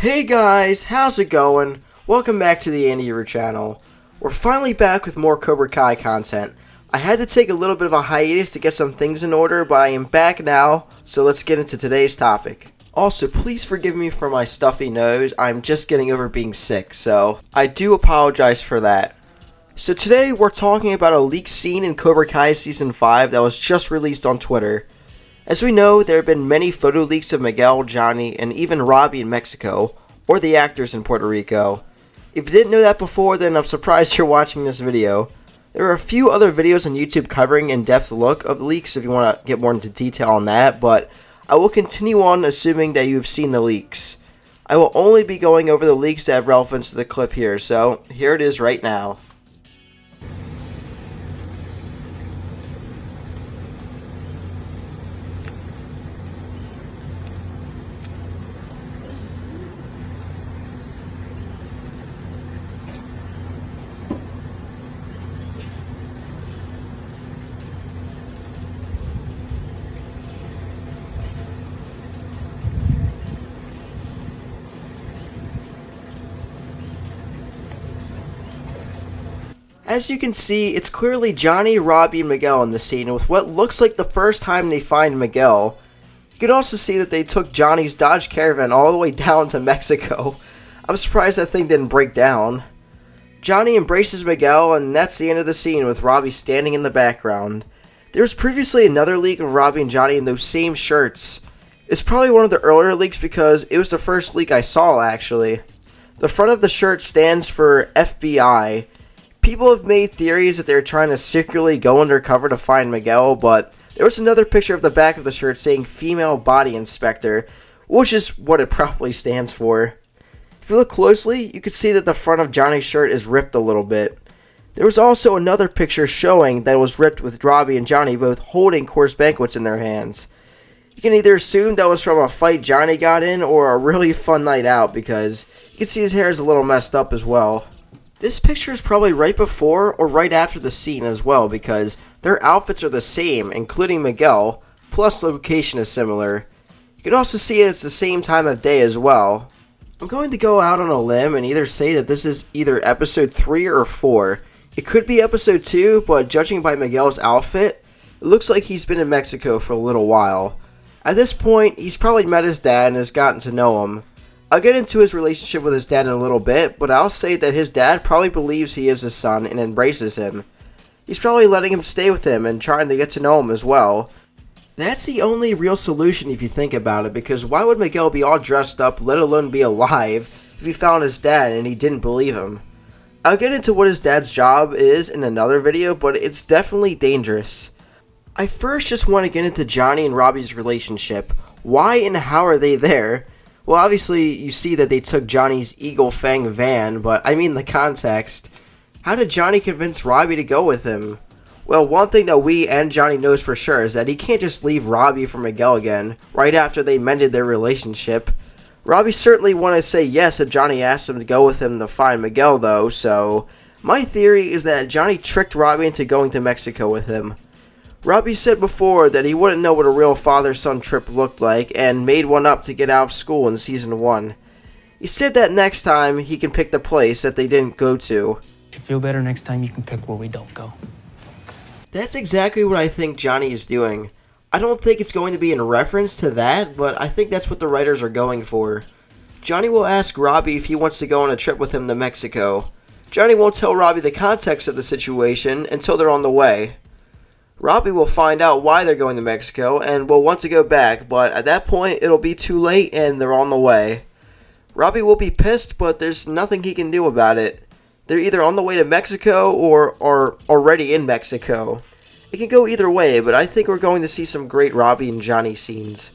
Hey guys, how's it going? Welcome back to the Andy channel. We're finally back with more Cobra Kai content. I had to take a little bit of a hiatus to get some things in order, but I am back now, so let's get into today's topic. Also, please forgive me for my stuffy nose. I'm just getting over being sick, so I do apologize for that. So today we're talking about a leaked scene in Cobra Kai Season 5 that was just released on Twitter. As we know, there have been many photo leaks of Miguel, Johnny, and even Robbie in Mexico, or the actors in Puerto Rico. If you didn't know that before, then I'm surprised you're watching this video. There are a few other videos on YouTube covering in-depth look of the leaks if you want to get more into detail on that, but I will continue on assuming that you've seen the leaks. I will only be going over the leaks that have relevance to the clip here, so here it is right now. As you can see, it's clearly Johnny, Robbie, and Miguel in the scene with what looks like the first time they find Miguel. You can also see that they took Johnny's Dodge Caravan all the way down to Mexico. I'm surprised that thing didn't break down. Johnny embraces Miguel, and that's the end of the scene with Robbie standing in the background. There was previously another leak of Robbie and Johnny in those same shirts. It's probably one of the earlier leaks because it was the first leak I saw, actually. The front of the shirt stands for FBI. People have made theories that they're trying to secretly go undercover to find Miguel, but there was another picture of the back of the shirt saying Female Body Inspector, which is what it probably stands for. If you look closely, you can see that the front of Johnny's shirt is ripped a little bit. There was also another picture showing that it was ripped with Robbie and Johnny both holding Coors Banquets in their hands. You can either assume that was from a fight Johnny got in or a really fun night out because you can see his hair is a little messed up as well. This picture is probably right before or right after the scene as well because their outfits are the same, including Miguel, plus the location is similar. You can also see it's the same time of day as well. I'm going to go out on a limb and either say that this is either episode 3 or 4. It could be episode 2, but judging by Miguel's outfit, it looks like he's been in Mexico for a little while. At this point, he's probably met his dad and has gotten to know him. I'll get into his relationship with his dad in a little bit, but I'll say that his dad probably believes he is his son and embraces him. He's probably letting him stay with him and trying to get to know him as well. That's the only real solution if you think about it, because why would Miguel be all dressed up, let alone be alive, if he found his dad and he didn't believe him? I'll get into what his dad's job is in another video, but it's definitely dangerous. I first just want to get into Johnny and Robbie's relationship. Why and how are they there? Well, obviously, you see that they took Johnny's Eagle Fang van, but I mean the context. How did Johnny convince Robbie to go with him? Well, one thing that we and Johnny knows for sure is that he can't just leave Robbie for Miguel again, right after they mended their relationship. Robbie certainly wanted to say yes if Johnny asked him to go with him to find Miguel, though, so my theory is that Johnny tricked Robbie into going to Mexico with him. Robbie said before that he wouldn't know what a real father-son trip looked like and made one up to get out of school in Season 1. He said that next time he can pick the place that they didn't go to. If you feel better next time, you can pick where we don't go. That's exactly what I think Johnny is doing. I don't think it's going to be in reference to that, but I think that's what the writers are going for. Johnny will ask Robbie if he wants to go on a trip with him to Mexico. Johnny won't tell Robbie the context of the situation until they're on the way. Robbie will find out why they're going to Mexico and will want to go back, but at that point it'll be too late and they're on the way. Robbie will be pissed, but there's nothing he can do about it. They're either on the way to Mexico or are already in Mexico. It can go either way, but I think we're going to see some great Robbie and Johnny scenes.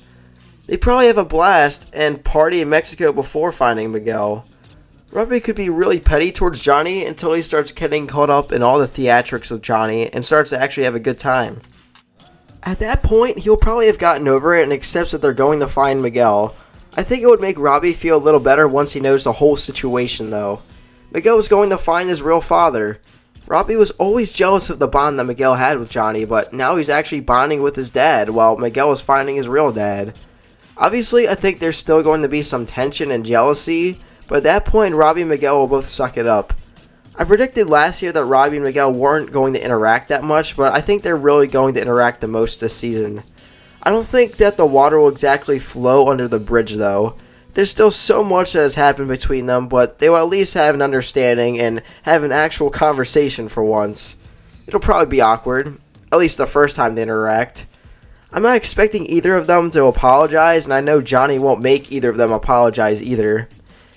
They probably have a blast and party in Mexico before finding Miguel. Robbie could be really petty towards Johnny until he starts getting caught up in all the theatrics with Johnny and starts to actually have a good time. At that point, he'll probably have gotten over it and accepts that they're going to find Miguel. I think it would make Robbie feel a little better once he knows the whole situation, though. Miguel was going to find his real father. Robbie was always jealous of the bond that Miguel had with Johnny, but now he's actually bonding with his dad while Miguel is finding his real dad. Obviously, I think there's still going to be some tension and jealousy, but at that point, Robbie and Miguel will both suck it up. I predicted last year that Robbie and Miguel weren't going to interact that much, but I think they're really going to interact the most this season. I don't think that the water will exactly flow under the bridge, though. There's still so much that has happened between them, but they will at least have an understanding and have an actual conversation for once. It'll probably be awkward, at least the first time they interact. I'm not expecting either of them to apologize, and I know Johnny won't make either of them apologize either.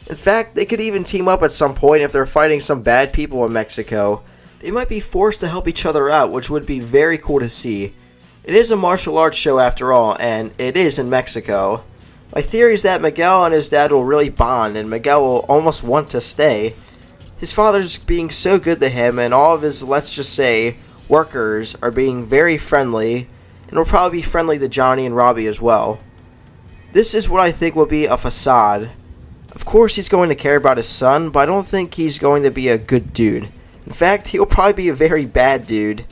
In fact, they could even team up at some point if they're fighting some bad people in Mexico. They might be forced to help each other out, which would be very cool to see. It is a martial arts show after all, and it is in Mexico. My theory is that Miguel and his dad will really bond, and Miguel will almost want to stay. His father's being so good to him, and all of his, let's just say, workers are being very friendly, and will probably be friendly to Johnny and Robbie as well. This is what I think will be a facade. Of course he's going to care about his son, but I don't think he's going to be a good dude. In fact, he'll probably be a very bad dude.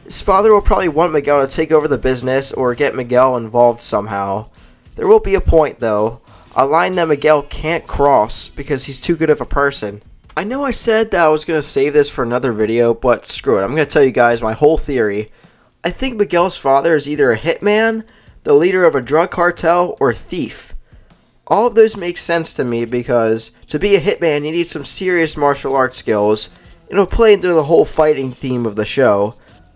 His father will probably want Miguel to take over the business or get Miguel involved somehow. There will be a point, though, a line that Miguel can't cross because he's too good of a person. I know I said that I was going to save this for another video, but screw it, I'm going to tell you guys my whole theory. I think Miguel's father is either a hitman, the leader of a drug cartel, or a thief. All of those make sense to me because to be a hitman you need some serious martial arts skills, and it'll play into the whole fighting theme of the show.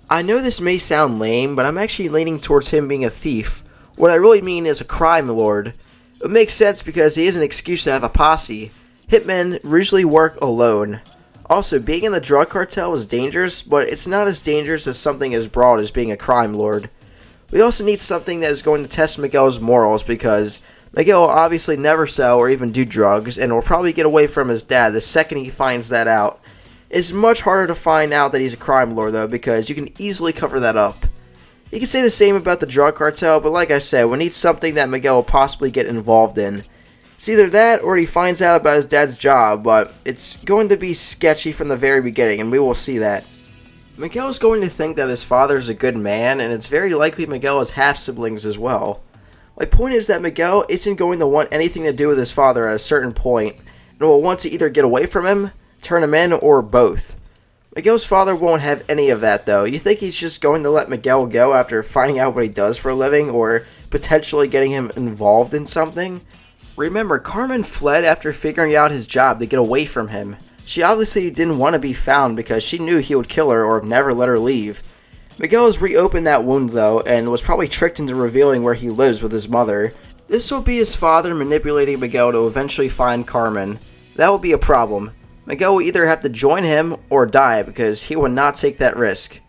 I know this may sound lame, but I'm actually leaning towards him being a thief. What I really mean is a crime lord. It makes sense because he is an excuse to have a posse. Hitmen usually work alone. Also, being in the drug cartel is dangerous, but it's not as dangerous as something as broad as being a crime lord. We also need something that is going to test Miguel's morals because Miguel will obviously never sell or even do drugs, and will probably get away from his dad the second he finds that out. It's much harder to find out that he's a crime lord, though, because you can easily cover that up. You can say the same about the drug cartel, but like I said, we need something that Miguel will possibly get involved in. It's either that or he finds out about his dad's job, but it's going to be sketchy from the very beginning, and we will see that. Miguel is going to think that his father is a good man, and it's very likely Miguel has half-siblings as well. My point is that Miguel isn't going to want anything to do with his father at a certain point, and will want to either get away from him, turn him in, or both. Miguel's father won't have any of that, though. You think he's just going to let Miguel go after finding out what he does for a living, or potentially getting him involved in something? Remember, Carmen fled after figuring out his job to get away from him. She obviously didn't want to be found because she knew he would kill her or never let her leave. Miguel has reopened that wound, though, and was probably tricked into revealing where he lives with his mother. This will be his father manipulating Miguel to eventually find Carmen. That will be a problem. Miguel will either have to join him or die because he will not take that risk.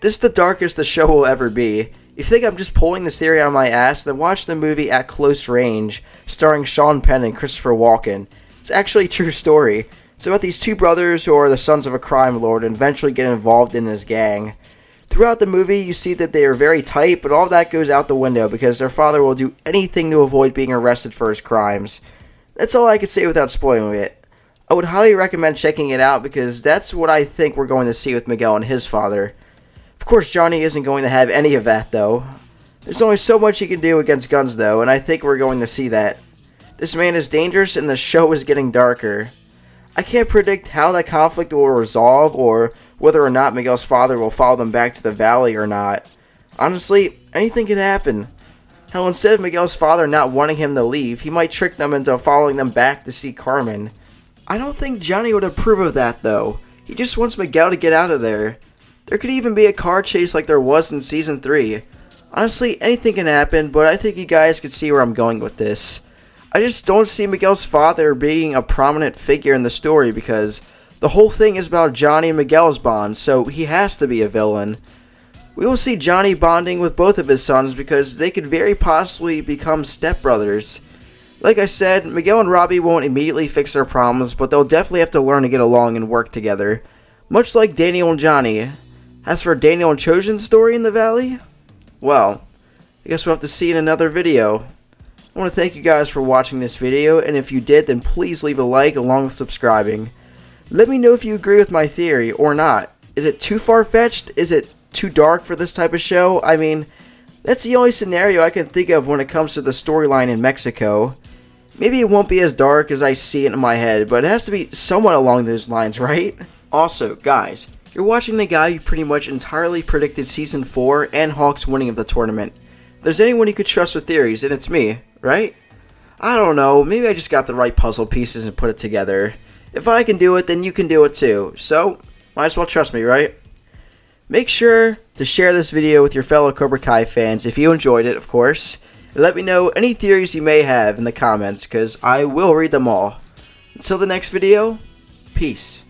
This is the darkest the show will ever be. If you think I'm just pulling this theory out of my ass, then watch the movie At Close Range, starring Sean Penn and Christopher Walken. It's actually a true story. It's about these two brothers who are the sons of a crime lord and eventually get involved in his gang. Throughout the movie, you see that they are very tight, but all that goes out the window because their father will do anything to avoid being arrested for his crimes. That's all I can say without spoiling it. I would highly recommend checking it out because that's what I think we're going to see with Miguel and his father. Of course, Johnny isn't going to have any of that, though. There's only so much he can do against guns, though, and I think we're going to see that. This man is dangerous, and the show is getting darker. I can't predict how that conflict will resolve, or whether or not Miguel's father will follow them back to the valley or not. Honestly, anything could happen. Hell, instead of Miguel's father not wanting him to leave, he might trick them into following them back to see Carmen. I don't think Johnny would approve of that, though. He just wants Miguel to get out of there. There could even be a car chase like there was in Season 3. Honestly, anything can happen, but I think you guys can see where I'm going with this. I just don't see Miguel's father being a prominent figure in the story because the whole thing is about Johnny and Miguel's bond, so he has to be a villain. We will see Johnny bonding with both of his sons because they could very possibly become stepbrothers. Like I said, Miguel and Robbie won't immediately fix their problems, but they'll definitely have to learn to get along and work together. Much like Daniel and Johnny. As for Daniel and Chosen's story in the valley, well, I guess we'll have to see in another video. I want to thank you guys for watching this video, and if you did, then please leave a like along with subscribing. Let me know if you agree with my theory or not. Is it too far-fetched? Is it too dark for this type of show? I mean, That's the only scenario I can think of when it comes to the storyline in Mexico. Maybe it won't be as dark as I see it in my head, but it has to be somewhat along those lines, right? Also, guys, you're watching the guy who pretty much entirely predicted Season 4 and Hawks winning of the tournament. If there's anyone you could trust with theories, then it's me, right? I don't know, maybe I just got the right puzzle pieces and put it together. If I can do it, then you can do it too. So, might as well trust me, right? Make sure to share this video with your fellow Cobra Kai fans if you enjoyed it, of course. And let me know any theories you may have in the comments, because I will read them all. Until the next video, peace.